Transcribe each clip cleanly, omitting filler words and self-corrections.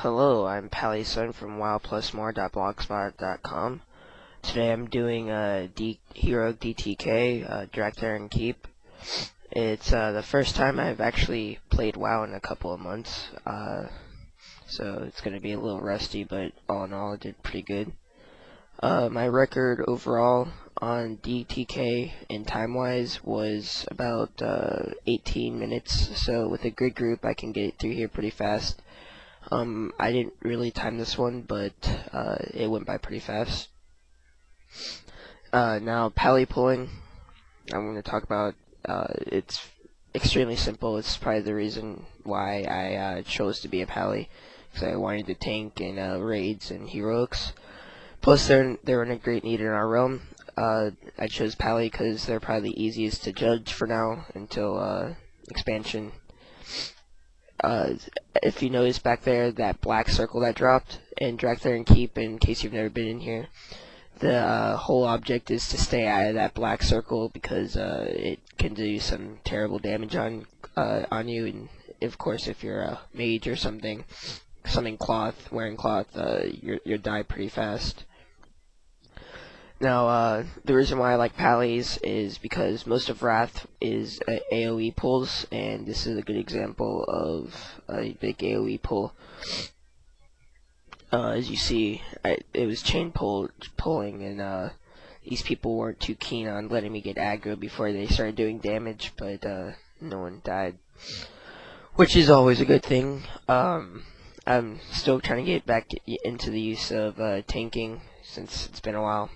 Hello, I'm Pally from wildplusmore.blogspot.com. Today I'm doing Hero DTK, Direct There and Keep. It's the first time I've actually played WoW in a couple of months, so it's going to be a little rusty, but all in all, I did pretty good. My record overall on DTK and time-wise was about 18 minutes, so with a good group I can get it through here pretty fast. I didn't really time this one, but it went by pretty fast. Now, pally pulling, I'm going to talk about. It's extremely simple. It's probably the reason why I chose to be a pally, because I wanted to tank in raids and heroics. Plus, they're in a great need in our realm. I chose pally because they're probably the easiest to judge for now until expansion. If you notice back there, that black circle that dropped, and Direct There and Keep, in case you've never been in here, the whole object is to stay out of that black circle because it can do some terrible damage on you, and of course if you're a mage or something wearing cloth, you'll die pretty fast. Now, the reason why I like pallies is because most of Wrath is AoE pulls, and this is a good example of a big AoE pull. As you see, it was chain pulling, and these people weren't too keen on letting me get aggro before they started doing damage, but no one died, which is always a good thing. I'm still trying to get back into the use of tanking since it's been a while.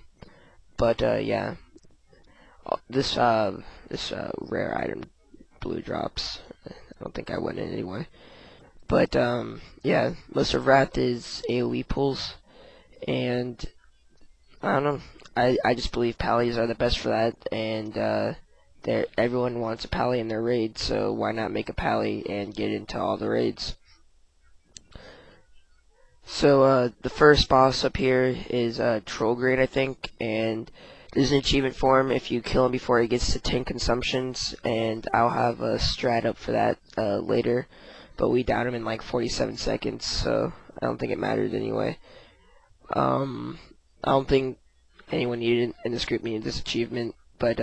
But yeah, this rare item blue drops. I don't think I went in anyway. But yeah, most of Wrath is AoE pulls, and I don't know. I just believe pallies are the best for that, and everyone wants a pally in their raid, so why not make a pally and get into all the raids? So the first boss up here is Trollgrade, I think, and there's an achievement for him if you kill him before he gets to 10 consumptions, and I'll have a strat up for that later, but we downed him in like 47 seconds, so I don't think it mattered anyway. I don't think anyone in this group needed this achievement, but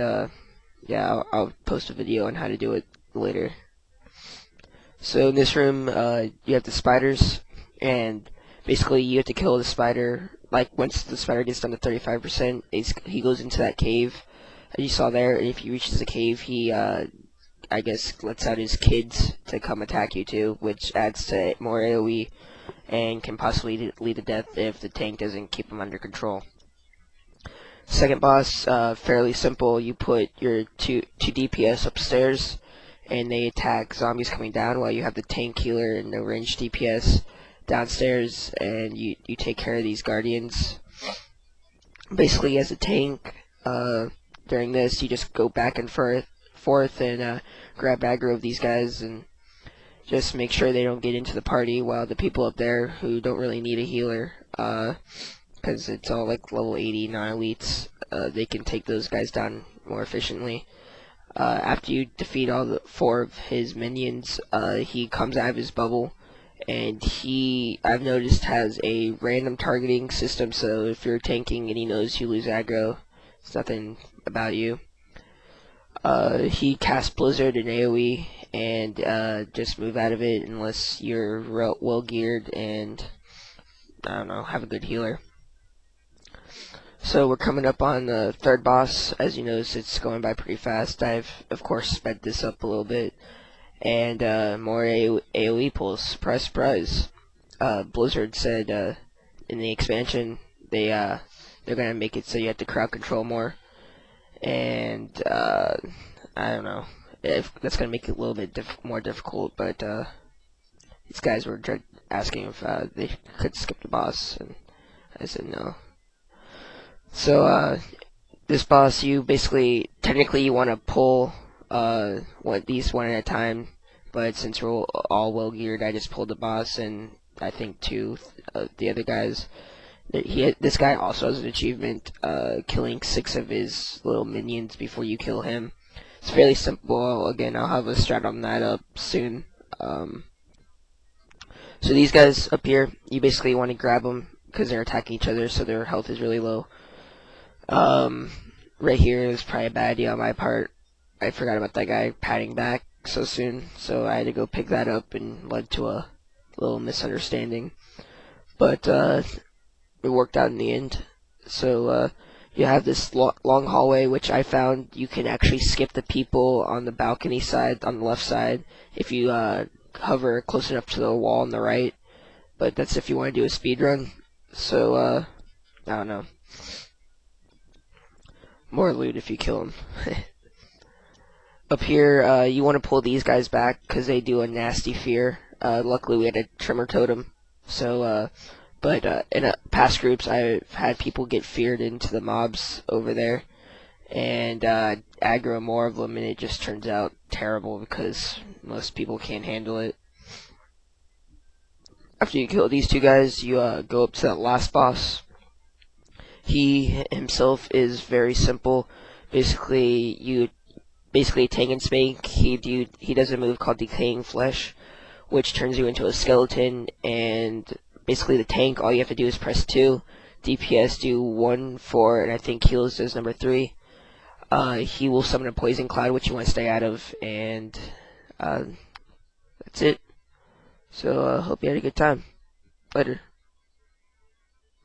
yeah, I'll post a video on how to do it later. So in this room, you have the spiders, and basically you have to kill the spider. Like once the spider gets down to 35%, he goes into that cave, as you saw there. And if he reaches the cave, he I guess lets out his kids to come attack you too, which adds to more AoE and can possibly lead to death if the tank doesn't keep him under control. Second boss, fairly simple. You put your two DPS upstairs, and they attack zombies coming down while you have the tank healer and the ranged DPS downstairs, and you take care of these guardians. Basically, as a tank, during this, you just go back and forth and grab aggro of these guys and just make sure they don't get into the party, while the people up there who don't really need a healer, because it's all like level 80 non-elites, they can take those guys down more efficiently. After you defeat all 4 of his minions, he comes out of his bubble, and I've noticed, has a random targeting system, so if you're tanking and he knows you lose aggro, it's nothing about you. He casts Blizzard and AoE, and just move out of it unless you're well geared and, I don't know, have a good healer. So we're coming up on the third boss. As you notice, it's going by pretty fast. I've, of course, sped this up a little bit. And more AoE pulls. Surprise, surprise. Blizzard said in the expansion they're gonna make it so you have to crowd control more, and I don't know if that's gonna make it a little bit more difficult. But these guys were asking if they could skip the boss, and I said no. So this boss, you basically technically you want to pull these one at a time, but since we're all well geared, I just pulled the boss, and I think 2 of the other guys. This guy also has an achievement, killing 6 of his little minions before you kill him. It's fairly simple. Again, I'll have a strat on that up soon. So these guys up here, you basically want to grab them because they're attacking each other, so their health is really low. Right here is probably a bad idea on my part. I forgot about that guy patting back so soon, so I had to go pick that up and led to a little misunderstanding. But it worked out in the end. So you have this long hallway, which I found you can actually skip the people on the balcony side, on the left side, if you hover close enough to the wall on the right. But that's if you want to do a speed run. So I don't know. More loot if you kill them. Up here, you want to pull these guys back because they do a nasty fear. Luckily, we had a trimmer totem. So, but in past groups, I've had people get feared into the mobs over there and aggro more of them, and it just turns out terrible because most people can't handle it. After you kill these two guys, you go up to that last boss. He himself is very simple. Basically, tank and spank. He does a move called Decaying Flesh, which turns you into a skeleton. And basically, the tank, all you have to do is press 2. DPS do 1, 4, and I think heals does number 3. He will summon a poison cloud, which you want to stay out of, and that's it. So hope you had a good time. Later.